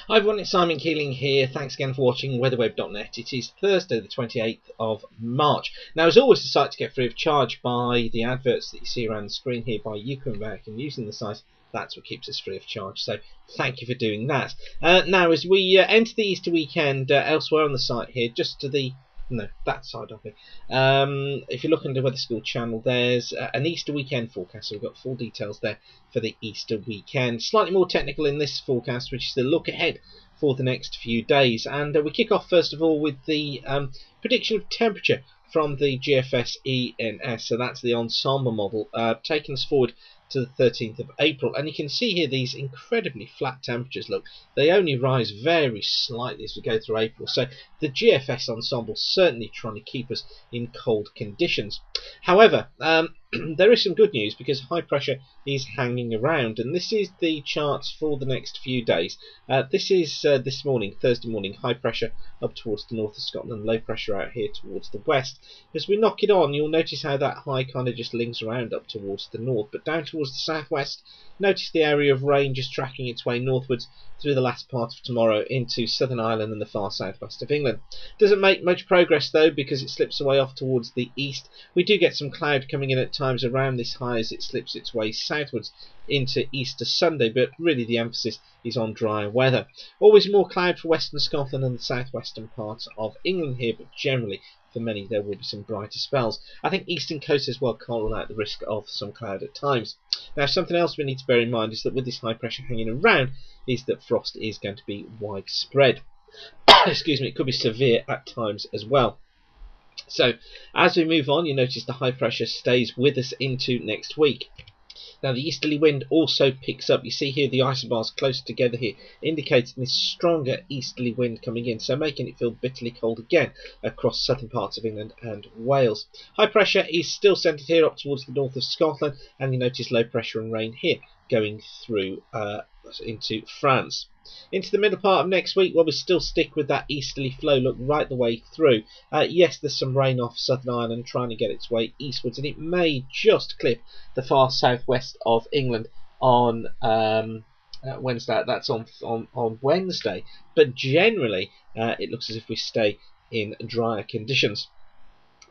Hi everyone, it's Simon Keeling here. Thanks again for watching weatherweb.net. It is Thursday the 28th of March. Now, as always, the site to get free of charge by the adverts that you see around the screen here by you coming back and using the site. That's what keeps us free of charge, so thank you for doing that. Now, as we enter the Easter weekend elsewhere on the site here, just to the that side of it. If you look under the Weather School channel, there's an Easter weekend forecast. So we've got full details there for the Easter weekend. Slightly more technical in this forecast, which is the look ahead for the next few days. And we kick off first of all with the prediction of temperature from the GFS ENS. So that's the ensemble model, taking us forward to the 13th of April, and you can see here these incredibly flat temperatures. Look, they only rise very slightly as we go through April, so the GFS ensemble certainly trying to keep us in cold conditions. However, there is some good news because high pressure is hanging around, and this is the charts for the next few days. This is this morning, Thursday morning, high pressure up towards the north of Scotland, low pressure out here towards the west. As we knock it on, you'll notice how that high kind of just lings around up towards the north, but down towards the southwest, notice the area of rain just tracking its way northwards through the last part of tomorrow into Southern Ireland and the far southwest of England. Doesn't make much progress though, because it slips away off towards the east. We do get some cloud coming in at times around this high as it slips its way southwards into Easter Sunday, but really the emphasis is on drier weather. Always more cloud for western Scotland and the southwestern parts of England here, but generally for many there will be some brighter spells. I think eastern coast as well can't rule out the risk of some cloud at times. Now, something else we need to bear in mind is that with this high pressure hanging around is that frost is going to be widespread. Excuse me, it could be severe at times as well. So as we move on, you notice the high pressure stays with us into next week. Now, the easterly wind also picks up. You see here the isobars close together here, indicating this stronger easterly wind coming in, so making it feel bitterly cold again across southern parts of England and Wales. High pressure is still centred here up towards the north of Scotland, and you notice low pressure and rain here going through into France. Into the middle part of next week, well, we still stick with that easterly flow, look, right the way through. Yes, there's some rain off Southern Ireland trying to get its way eastwards, and it may just clip the far southwest of England on Wednesday. That's on Wednesday, but generally it looks as if we stay in drier conditions.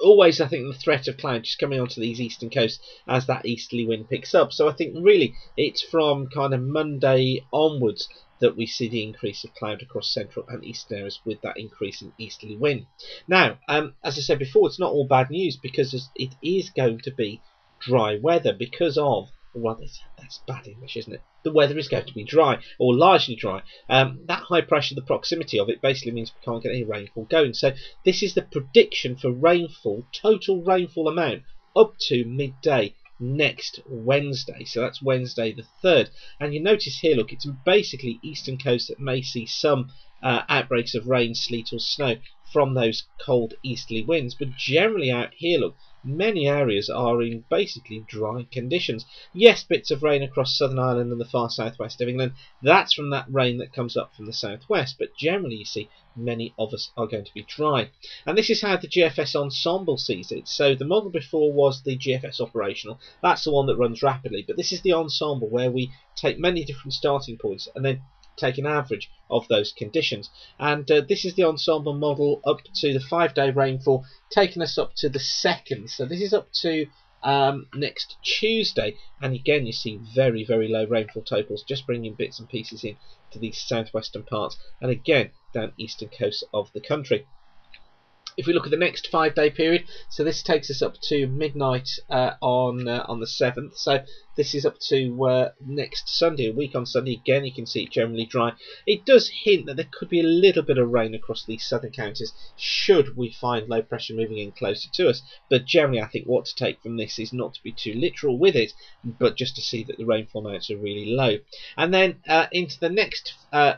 Always, I think, the threat of cloud just coming onto these eastern coasts as that easterly wind picks up. So I think really it's from kind of Monday onwards that we see the increase of cloud across central and eastern areas with that increase in easterly wind. Now, as I said before, it's not all bad news because it is going to be dry weather because of, well, that's bad English, isn't it? The weather is going to be dry, or largely dry. That high pressure, the proximity of it, basically means we can't get any rainfall going. So this is the prediction for rainfall, total rainfall amount, up to midday next Wednesday. So that's Wednesday the 3rd. And you notice here, look, it's basically eastern coast that may see some outbreaks of rain, sleet or snow from those cold easterly winds. But generally out here, look, many areas are in basically dry conditions. Yes, bits of rain across Southern Ireland and the far southwest of England. That's from that rain that comes up from the southwest, but generally you see many of us are going to be dry. And this is how the GFS ensemble sees it. So the model before was the GFS operational. That's the one that runs rapidly, but this is the ensemble where we take many different starting points and then take an average of those conditions. And this is the ensemble model up to the 5-day rainfall, taking us up to the 2nd. So this is up to next Tuesday, and again you see very, very low rainfall totals, just bringing bits and pieces in to these southwestern parts, and again down eastern coast of the country. If we look at the next 5-day period, so this takes us up to midnight on the 7th. So this is up to next Sunday, a week on Sunday. Again, you can see it generally dry. It does hint that there could be a little bit of rain across these southern counties should we find low pressure moving in closer to us. But generally, I think what to take from this is not to be too literal with it, but just to see that the rainfall amounts are really low. And then into the next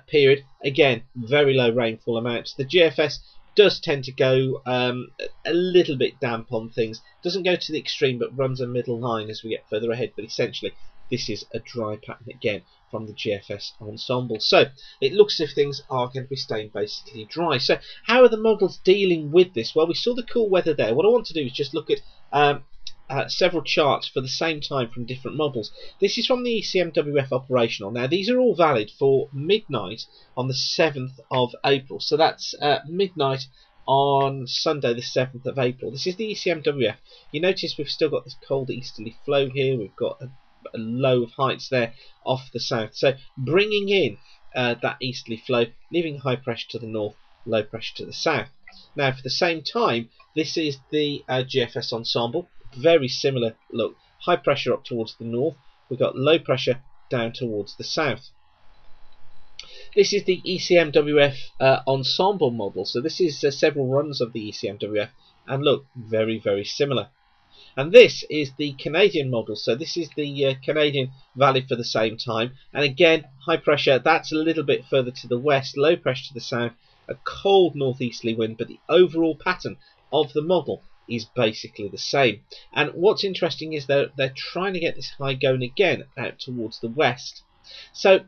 period, again, very low rainfall amounts. The GFS does tend to go a little bit damp on things. Doesn't go to the extreme, but runs a middle line as we get further ahead. But essentially, this is a dry pattern again from the GFS ensemble. So it looks as if things are going to be staying basically dry. So how are the models dealing with this? Well, we saw the cool weather there. What I want to do is just look at several charts for the same time from different models. This is from the ECMWF operational. Now these are all valid for midnight on the 7th of April. So that's midnight on Sunday the 7th of April. This is the ECMWF. You notice we've still got this cold easterly flow here. We've got a low of heights there off the south. So bringing in that easterly flow, leaving high pressure to the north, low pressure to the south. Now for the same time, this is the GFS ensemble. Very similar look. High pressure up towards the north. We've got low pressure down towards the south. This is the ECMWF ensemble model. So this is several runs of the ECMWF, and look, very, very similar. And this is the Canadian model. So this is the Canadian valid for the same time. And again, high pressure, that's a little bit further to the west, low pressure to the south, a cold northeasterly wind, but the overall pattern of the model is basically the same. And what's interesting is they're trying to get this high going again out towards the west. So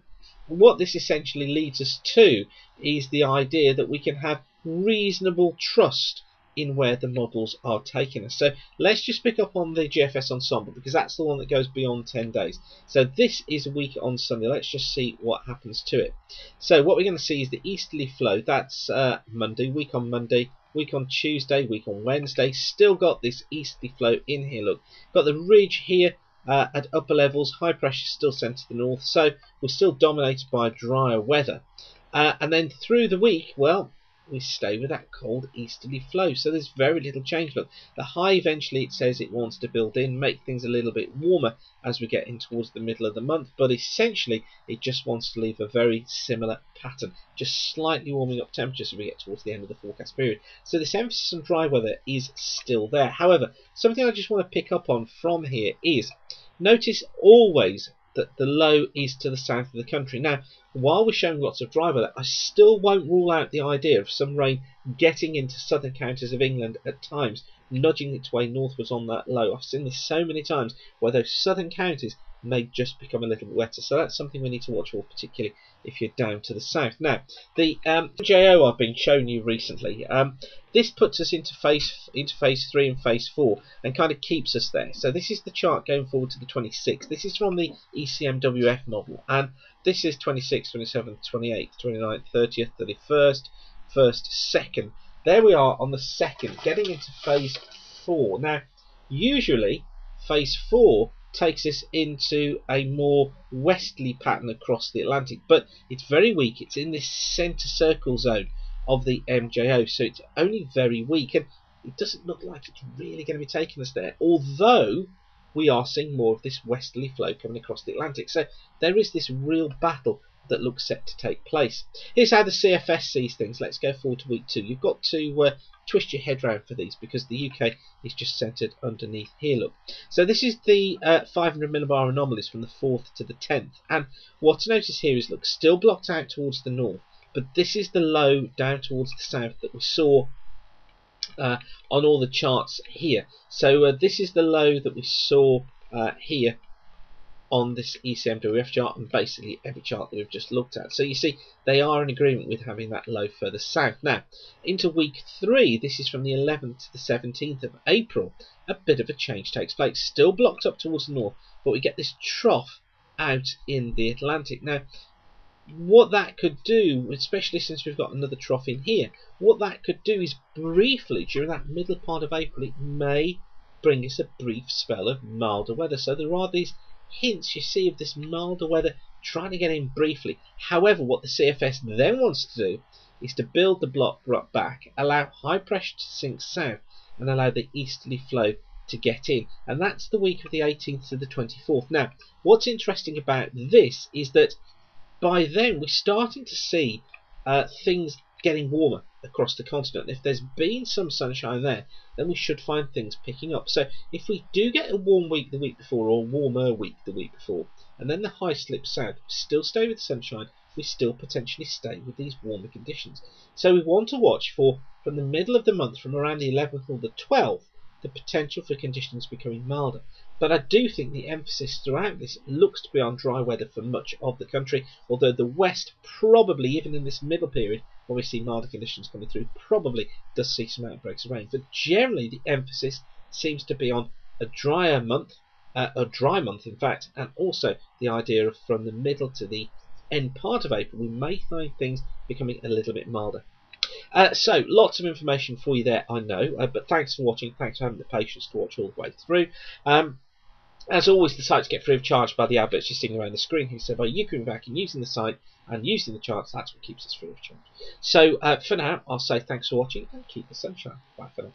what this essentially leads us to is the idea that we can have reasonable trust in where the models are taking us. So let's just pick up on the GFS ensemble, because that's the one that goes beyond 10 days. So this is a week on Sunday. Let's just see what happens to it. So what we're going to see is the easterly flow. That's Monday, week on Tuesday, week on Wednesday. Still got this easterly flow in here. Look, got the ridge here at upper levels. High pressure still sent to the north, so we're still dominated by drier weather. And then through the week, well, we stay with that cold easterly flow, so there's very little change. Look, the high eventually, it says it wants to build in, make things a little bit warmer as we get in towards the middle of the month, but essentially it just wants to leave a very similar pattern, just slightly warming up temperatures as we get towards the end of the forecast period. So this emphasis on dry weather is still there. However, something I just want to pick up on from here is, notice always that the low is to the south of the country. Now, while we're showing lots of dry weather, I still won't rule out the idea of some rain getting into southern counties of England at times, nudging its way northwards on that low. I've seen this so many times where those southern counties may just become a little bit wetter. So that's something we need to watch for, particularly if you're down to the south. Now, the JO I've been showing you recently, this puts us into phase 3 and phase 4 and kind of keeps us there. So this is the chart going forward to the 26th. This is from the ECMWF model, and this is 26th, 27th, 28th, 29th, 30th, 31st, 1st, 2nd. There we are on the 2nd, getting into phase 4. Now, usually phase 4 takes us into a more westerly pattern across the Atlantic, but it's very weak. It's in this centre circle zone of the MJO, so it's only very weak, and it doesn't look like it's really going to be taking us there, although we are seeing more of this westerly flow coming across the Atlantic. So there is this real battle that looks set to take place. Here's how the CFS sees things. Let's go forward to week 2. You've got to twist your head round for these, because the UK is just centred underneath here. Look, so this is the 500 millibar anomalies from the 4th to the 10th, and what to notice here is, look, still blocked out towards the north, but this is the low down towards the south that we saw on all the charts here. So this is the low that we saw here on this ECMWF chart, and basically every chart that we've just looked at. So you see, they are in agreement with having that low further south. Now, into week 3, this is from the 11th to the 17th of April, a bit of a change takes place. Still blocked up towards the north, but we get this trough out in the Atlantic. Now, what that could do, especially since we've got another trough in here, what that could do is briefly, during that middle part of April, it may bring us a brief spell of milder weather. So there are these hints you see of this milder weather trying to get in briefly. However, what the CFS then wants to do is to build the block back, allow high pressure to sink south, and allow the easterly flow to get in. And that's the week of the 18th to the 24th. Now, what's interesting about this is that by then we're starting to see things getting warmer across the continent. If there's been some sunshine there, then we should find things picking up. So if we do get a warm week the week before, or a warmer week the week before, and then the high slips south, we still stay with the sunshine, we still potentially stay with these warmer conditions. So we want to watch for, from the middle of the month, from around the 11th or the 12th, the potential for conditions becoming milder. But I do think the emphasis throughout this looks to be on dry weather for much of the country, although the west probably, even in this middle period when we see milder conditions coming through, probably does see some outbreaks of rain. But generally the emphasis seems to be on a drier month, a dry month in fact, and also the idea of from the middle to the end part of April we may find things becoming a little bit milder. So lots of information for you there, I know, but thanks for watching. Thanks for having the patience to watch all the way through. As always, the sites get free of charge by the adverts you're seeing around the screen here. So by you coming back and using the site and using the charts, that's what keeps us free of charge. So for now, I'll say thanks for watching and keep the sunshine. Bye for now.